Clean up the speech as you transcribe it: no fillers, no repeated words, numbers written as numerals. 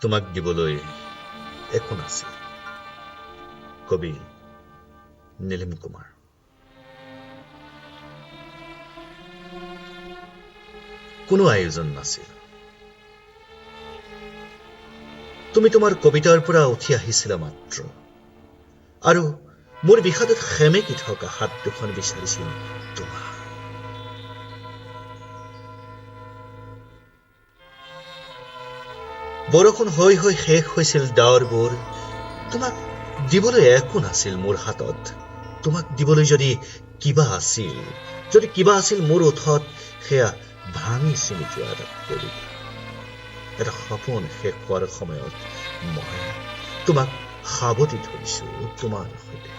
তোমাক দিবলৈ একো নাছিল। কবি নীলিম কুমাৰ। কোনো আয়োজন নাছিল। তুমি তোমাৰ কবিতাৰ পৰা উঠি আহিছিলা মাত্ৰ, আৰু মোৰ বিষাদত সেমেকি থকা হাত দুখন বিচাৰিছিল তোমাৰ। বৰষুণ হৈ হৈ শেষ হৈছিল ডাৱৰবোৰ। তোমাক দিবলৈ একো নাছিল মোৰ হাতত। তোমাক দিবলৈ যদি কিবা আছিল মোৰ ওঠত, সেয়া ভাঙি চিঙি যোৱা এটা কবিতা, এটা সপোন শেষ হোৱাৰ সময়ত মই তোমাক সাৱটি ধৰিছো তোমাৰ সৈতে।